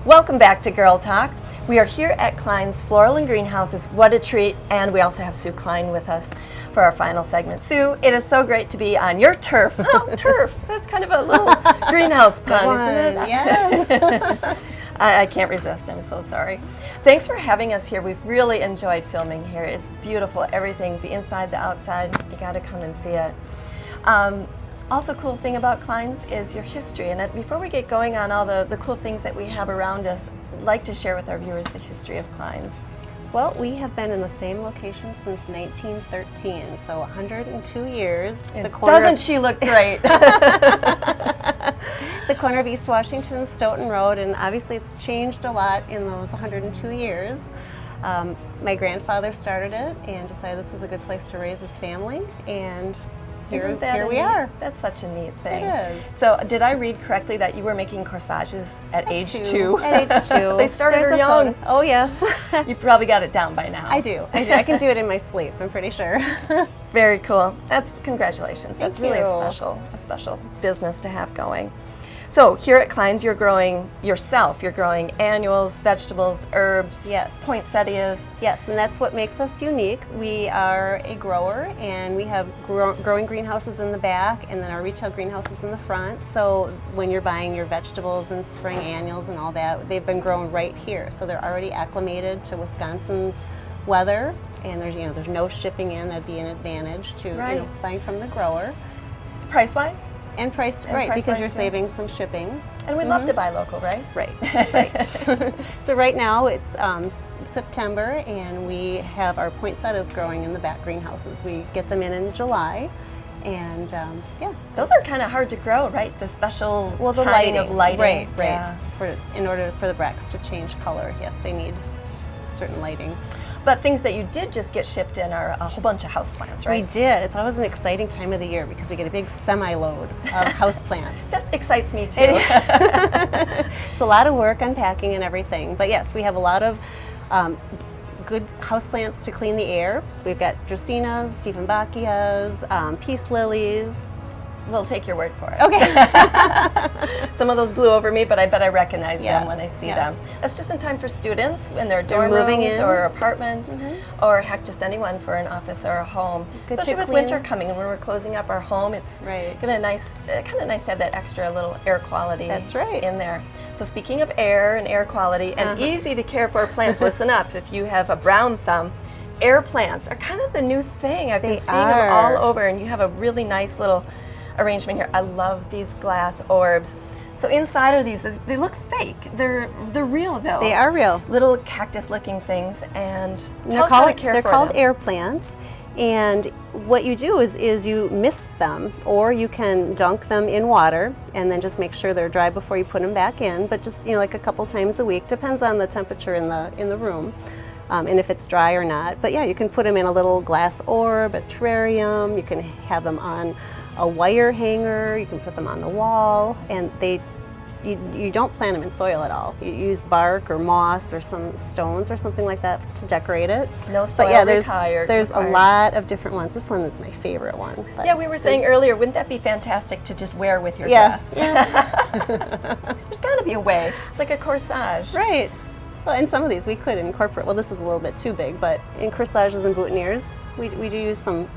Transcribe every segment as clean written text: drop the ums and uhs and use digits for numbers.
Welcome back to Girl Talk. We are here at Klein's Floral and Greenhouses. What a treat. And we also have Sue Klein with us for our final segment. Sue, it is so great to be on your turf. Oh, turf. That's kind of a little greenhouse pun, isn't it? Yes. I can't resist. I'm so sorry. Thanks for having us here. We've really enjoyed filming here. It's beautiful. Everything, the inside, the outside. You got to come and see it. Also, cool thing about Klein's is your history. And before we get going on all the cool things that we have around us, I'd like to share with our viewers the history of Klein's. Well, we have been in the same location since 1913, so 102 years. Doesn't she look great? The corner of East Washington and Stoughton Road, and obviously it's changed a lot in those 102 years. My grandfather started it and decided this was a good place to raise his family, and here we are. That's such a neat thing. It is. So did I read correctly that you were making corsages at age 2? At age 2. They started her young. Oh, yes. You probably got it down by now. I do. I can do it in my sleep, I'm pretty sure. Very cool. Congratulations. That's Thank really you. a special business to have going. So here at Klein's, you're growing yourself. You're growing annuals, vegetables, herbs, yes, poinsettias. Yes, and that's what makes us unique. We are a grower, and we have growing greenhouses in the back, and then our retail greenhouses in the front. So when you're buying your vegetables and spring annuals and all that, they've been grown right here. So they're already acclimated to Wisconsin's weather, and there's no shipping in. That'd be an advantage to buying from the grower. Price-wise? And price, right, because you're saving some shipping. And we love to buy local, right? Right, right. So right now it's September, and we have our poinsettias growing in the back greenhouses. We get them in July, and yeah. Those are kind of hard to grow, right? The special the timing of lighting. Right, right. Yeah. In order for the bracts to change color, yes, they need certain lighting. But things that you did just get shipped in are a whole bunch of houseplants, right? We did. It's always an exciting time of the year because we get a big semi-load of houseplants. That excites me too. It's a lot of work unpacking and everything. But yes, we have a lot of good houseplants to clean the air. We've got dracaenas, Dieffenbachias, peace lilies. We'll take your word for it. Okay. Some of those blew over me, but I bet I recognize them when I see them. That's just in time for students in their dorm rooms or apartments, or heck, just anyone for an office or a home. Good Especially with winter coming, and when we're closing up our home, it's kind of nice to have that extra little air quality in there. So speaking of air and air quality, and easy to care for plants, listen up, if you have a brown thumb, air plants are kind of the new thing. I've been seeing them all over, and you have a really nice little arrangement here. I love these glass orbs. So inside of these, they look fake. They're real though. They are real. Little cactus-looking things, and tell us how to care for them. They're called air plants, and what you do is you mist them, or you can dunk them in water and then just make sure they're dry before you put them back in. But just like a couple times a week, depends on the temperature in the room. And if it's dry or not. But yeah, you can put them in a little glass orb, a terrarium. You can have them on a wire hanger. You can put them on the wall, and you don't plant them in soil at all. You use bark or moss or some stones or something like that to decorate it. No soil required. There's a lot of different ones. This one is my favorite one. But yeah, we were saying earlier, wouldn't that be fantastic to just wear with your dress? Yeah. There's got to be a way. It's like a corsage. Right. Well, in some of these we could incorporate, well, this is a little bit too big, but in corsages and boutonnieres, we do use some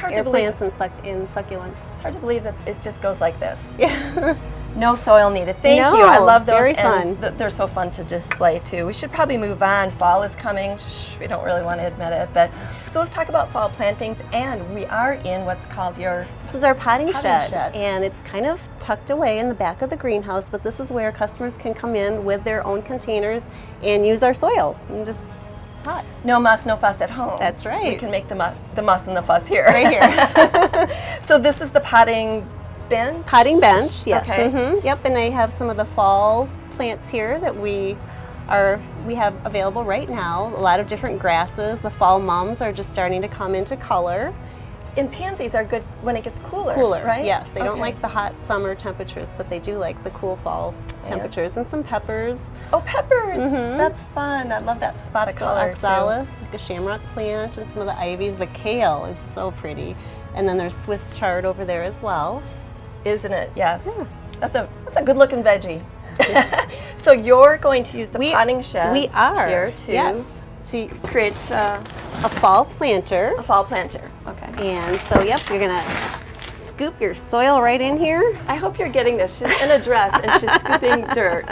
air plants and succulents. It's hard to believe that it just goes like this. Yeah. No soil needed. Thank you. I love those. Very fun. And they're so fun to display too. We should probably move on. Fall is coming. Shh, we don't really want to admit it, but so let's talk about fall plantings. And we are in what's called This is our potting shed, and it's kind of tucked away in the back of the greenhouse. But this is where customers can come in with their own containers and use our soil and just pot. No muss, no fuss at home. That's right. We can make the muss and the fuss here. Right here. So this is the potting bench? Potting bench, yes. Okay. Yep, and I have some of the fall plants here that we have available right now. A lot of different grasses. The fall mums are just starting to come into color. And pansies are good when it gets cooler, right? Yes. They don't like the hot summer temperatures, but they do like the cool fall temperatures. And some peppers. Oh, peppers! That's fun. I love that spot of color, oxalis, like a shamrock plant, and some of the ivies. The kale is so pretty. And then there's Swiss chard over there as well. Isn't it? Yes. Yeah. That's a good looking veggie. So you're going to use the potting shed we are. here to Yes. To create a fall planter. a fall planter. Okay. And so, yep, you're going to scoop your soil right in here. I hope you're getting this. She's in a dress and she's scooping dirt.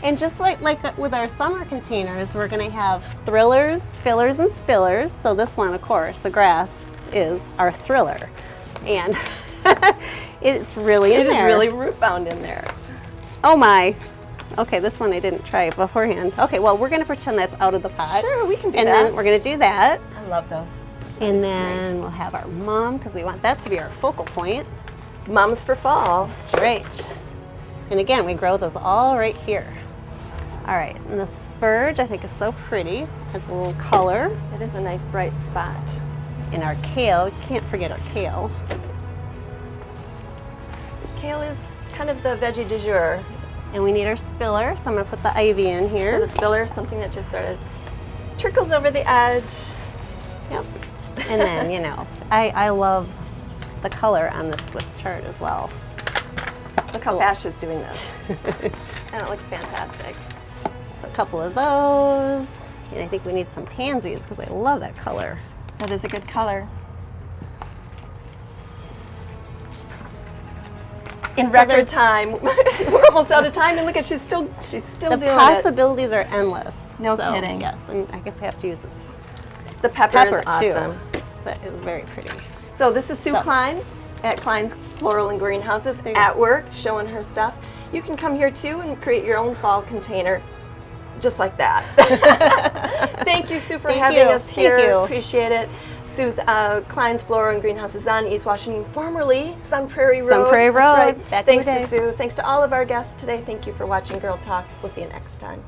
And just like with our summer containers, we're going to have thrillers, fillers, and spillers. So this one, of course, the grass is our thriller. And it's really in there. It is really root bound in there. Oh my. Okay, this one I didn't try beforehand. Okay, well, we're going to pretend that's out of the pot. Sure, we can do that. And then we're going to do that. I love those. And then we'll have our mum, because we want that to be our focal point. Mums for fall. That's right. And again, we grow those all right here. All right, and the spurge I think is so pretty. Has a little color. It is a nice bright spot. And our kale, you can't forget our kale. Kale is kind of the veggie du jour. And we need our spiller, so I'm going to put the ivy in here. So the spiller is something that just sort of trickles over the edge. Yep. And then, you know, I love the color on this Swiss chard as well. Look how fast she's doing this. And it looks fantastic. So a couple of those. And I think we need some pansies because I love that color. That is a good color. In record time. We're almost out of time, and look at she's still doing it. The possibilities are endless. No kidding. Yes, and I guess I have to use this. The pepper is awesome. Too. That is very pretty. So this is Sue Klein at Klein's Floral and Greenhouses at work, showing her stuff. You can come here too and create your own fall container, just like that. Thank you, Sue, for having us here. Thank you. Appreciate it. Sue's Klein's Floral and Greenhouses on East Washington, formerly Sun Prairie Road. Sun Prairie Road. That's right. Back Thanks in the to day. Sue. Thanks to all of our guests today. Thank you for watching Girl Talk. We'll see you next time.